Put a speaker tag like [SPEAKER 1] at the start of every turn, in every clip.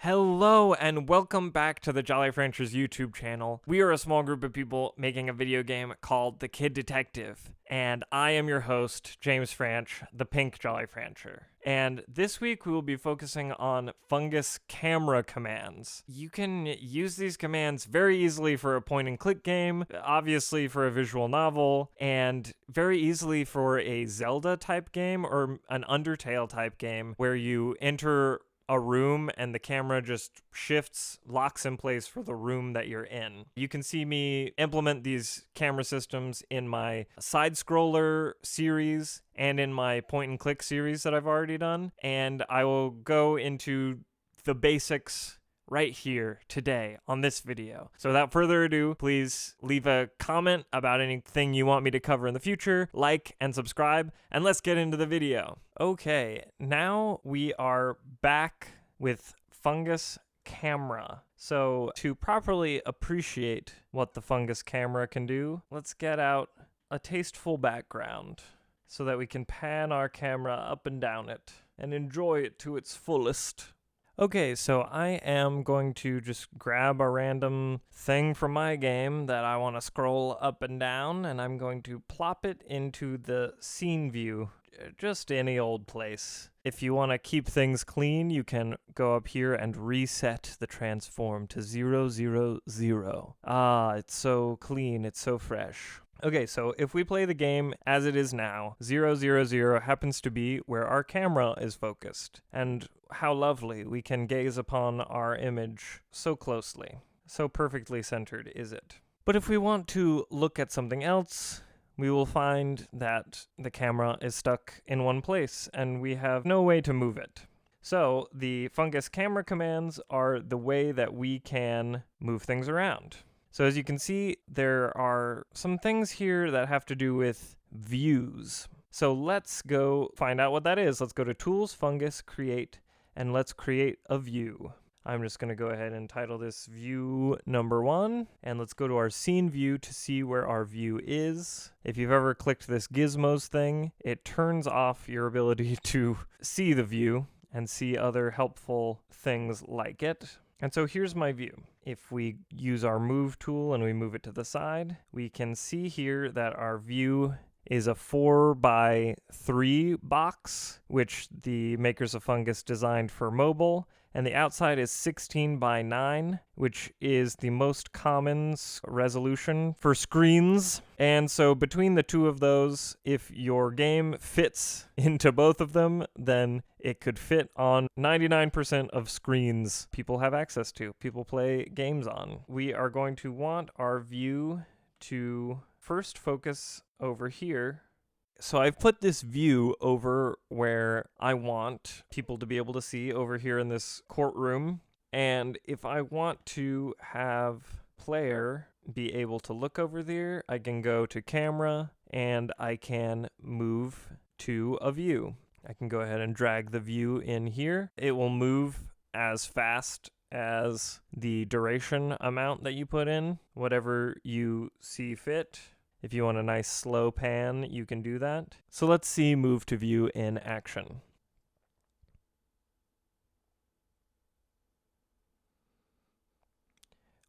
[SPEAKER 1] Hello and welcome back to the Jolly Franchers YouTube channel. We are a small group of people making a video game called The Kid Detective, and I am your host, James Franch, the pink Jolly Francher. And this week we will be focusing on Fungus camera commands. You can use these commands very easily for a point-and-click game, obviously for a visual novel, and very easily for a Zelda-type game or an Undertale-type game where you enter a room and the camera just shifts, locks in place for the room that you're in. You can see me implement these camera systems in my side scroller series and in my point and click series that I've already done, and I will go into the basics right here today on this video. So without further ado, please leave a comment about anything you want me to cover in the future, like and subscribe, and let's get into the video. Okay, now we are back with Fungus camera. So to properly appreciate what the Fungus camera can do, let's get out a tasteful background so that we can pan our camera up and down it and enjoy it to its fullest. Okay, so I am going to just grab a random thing from my game that I want to scroll up and down, and I'm going to plop it into the scene view, just any old place. If you want to keep things clean, you can go up here and reset the transform to 0, 0, 0. Ah, it's so clean, it's so fresh. Okay, so if we play the game as it is now, 0, 0, 0 happens to be where our camera is focused. And how lovely, we can gaze upon our image so closely. So perfectly centered is it. But if we want to look at something else, we will find that the camera is stuck in one place and we have no way to move it. So the Fungus camera commands are the way that we can move things around. So as you can see, there are some things here that have to do with views. So let's go find out what that is. Let's go to Tools, Fungus, Create, and let's create a view. I'm just going to go ahead and title this view number 1, and let's go to our scene view to see where our view is. If you've ever clicked this gizmos thing, it turns off your ability to see the view and see other helpful things like it. And so here's my view. If we use our move tool and we move it to the side, we can see here that our view is a 4x3 box, which the makers of Fungus designed for mobile, and the outside is 16:9, which is the most common resolution for screens. And so between the two of those, if your game fits into both of them, then it could fit on 99% of screens people have access to, people play games on. We are going to want our view to first focus over here. So I've put this view over where I want people to be able to see, over here in this courtroom. And if I want to have player be able to look over there, I can go to camera and I can move to a view. I can go ahead and drag the view in here. It will move as fast as the duration amount that you put in, whatever you see fit. If you want a nice slow pan, you can do that. So let's see move to view in action.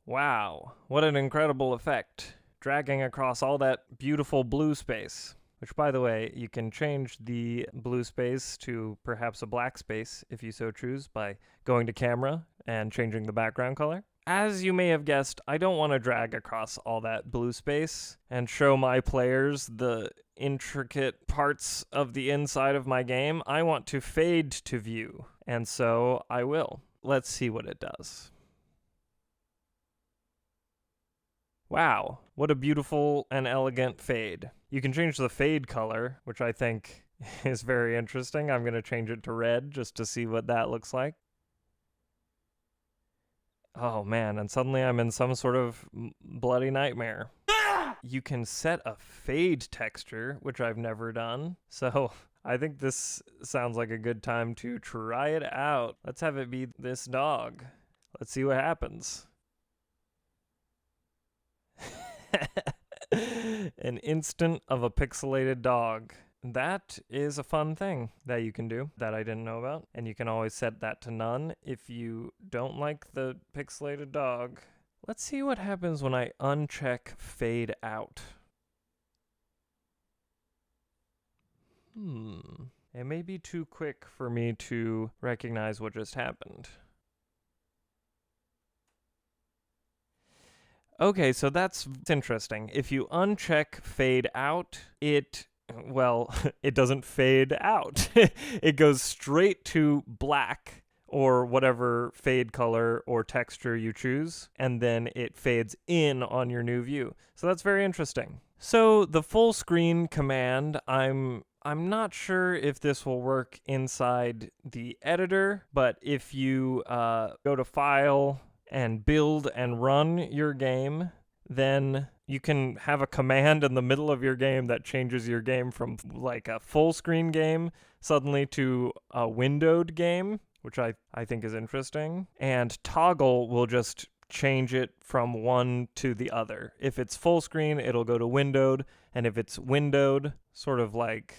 [SPEAKER 1] Wow, what an incredible effect. Dragging across all that beautiful blue space. Which, by the way, you can change the blue space to perhaps a black space if you so choose by going to camera and changing the background color. As you may have guessed, I don't want to drag across all that blue space and show my players the intricate parts of the inside of my game. I want to fade to view, and so I will. Let's see what it does. Wow, what a beautiful and elegant fade. You can change the fade color, which I think is very interesting. I'm going to change it to red just to see what that looks like. Oh man, and suddenly I'm in some sort of bloody nightmare. You can set a fade texture, which I've never done. So I think this sounds like a good time to try it out. Let's have it be this dog. Let's see what happens. An instant of a pixelated dog. that is a fun thing that you can do that I didn't know about. And you can always set that to none if you don't like the pixelated dog. Let's see what happens when I uncheck fade out. It may be too quick for me to recognize what just happened. Okay, so that's interesting. If you uncheck fade out, it doesn't fade out. It goes straight to black or whatever fade color or texture you choose, and then it fades in on your new view. So that's very interesting. So the full screen command, I'm not sure if this will work inside the editor, but if you go to File and Build and Run your game, then you can have a command in the middle of your game that changes your game from like a full screen game suddenly to a windowed game, which I think is interesting. And toggle will just change it from one to the other. If it's full screen, it'll go to windowed, and if it's windowed, sort of like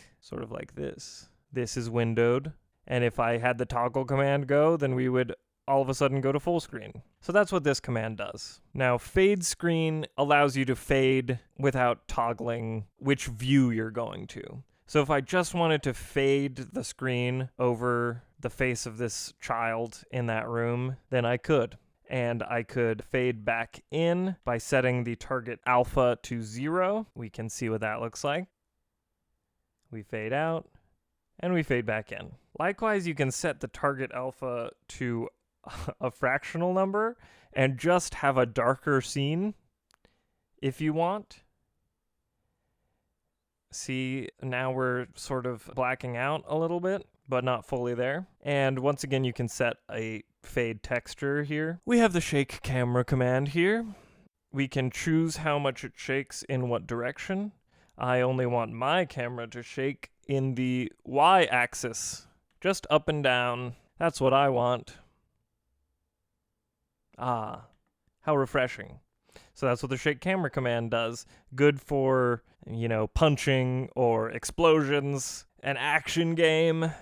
[SPEAKER 1] this is windowed. And if I had the toggle command go, then we would all of a sudden go to full screen. So that's what this command does. Now, fade screen allows you to fade without toggling which view you're going to. So if I just wanted to fade the screen over the face of this child in that room, then I could. And I could fade back in by setting the target alpha to 0. We can see what that looks like. We fade out, and we fade back in. Likewise, you can set the target alpha to a fractional number and just have a darker scene if you want. See, now we're sort of blacking out a little bit, but not fully there. And once again, you can set a fade texture here. We have the shake camera command here. We can choose how much it shakes in what direction. I only want my camera to shake in the y-axis, just up and down. That's what I want. Ah, how refreshing. So that's what the shake camera command does. Good for, punching or explosions, an action game.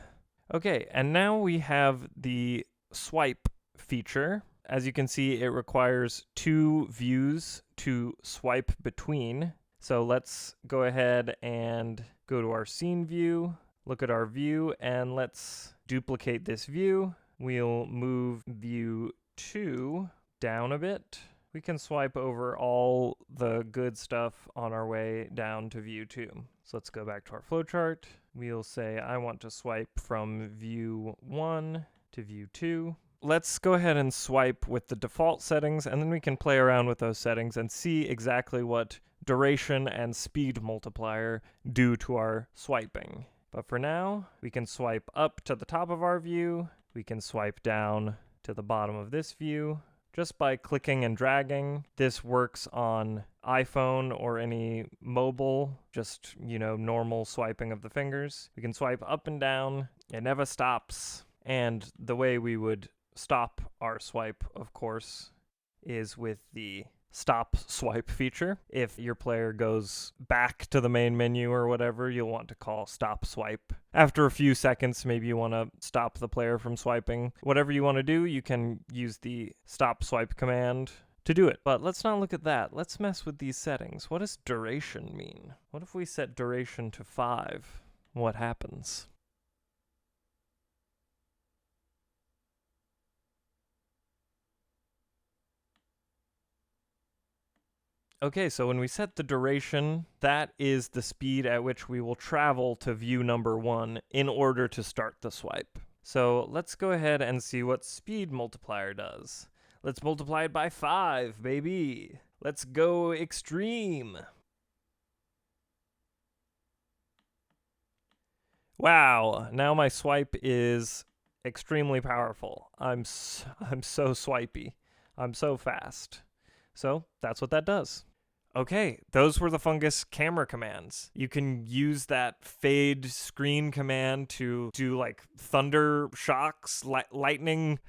[SPEAKER 1] Okay, and now we have the swipe feature. As you can see, it requires 2 views to swipe between. So let's go ahead and go to our scene view, look at our view, and let's duplicate this view. We'll move view 2 down a bit. We can swipe over all the good stuff on our way down to view 2. So let's go back to our flowchart. We'll say I want to swipe from view 1 to view 2. Let's go ahead and swipe with the default settings, and then we can play around with those settings and see exactly what duration and speed multiplier do to our swiping. But for now, we can swipe up to the top of our view. We can swipe down to the bottom of this view just by clicking and dragging. This works on iPhone or any mobile, just, normal swiping of the fingers. We can swipe up and down. It never stops. And the way we would stop our swipe, of course, is with the stop swipe feature. If your player goes back to the main menu or whatever, you'll want to call stop swipe. After a few seconds, maybe you want to stop the player from swiping. Whatever you want to do, you can use the stop swipe command to do it. But let's not look at that. Let's mess with these settings. What does duration mean? What if we set duration to 5? What happens? Okay, so when we set the duration, that is the speed at which we will travel to view number 1 in order to start the swipe. So let's go ahead and see what speed multiplier does. Let's multiply it by 5, baby. Let's go extreme. Wow, now my swipe is extremely powerful. I'm so swipey. I'm so fast. So that's what that does. Okay, those were the Fungus camera commands. You can use that fade screen command to do like thunder shocks, lightning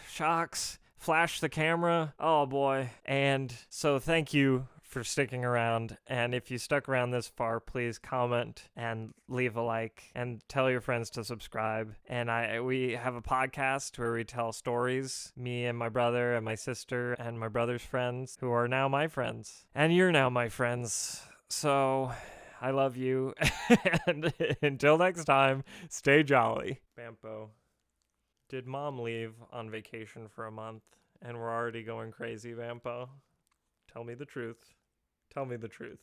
[SPEAKER 1] shocks, flash the camera. Oh boy. And so thank you for sticking around. And if you stuck around this far, please comment and leave a like and tell your friends to subscribe. And we have a podcast where we tell stories, me and my brother and my sister and my brother's friends, who are now my friends. And you're now my friends. So I love you. And until next time, stay jolly. Bampo. Did Mom leave on vacation for a month and we're already going crazy, Vampo? Tell me the truth. Tell me the truth.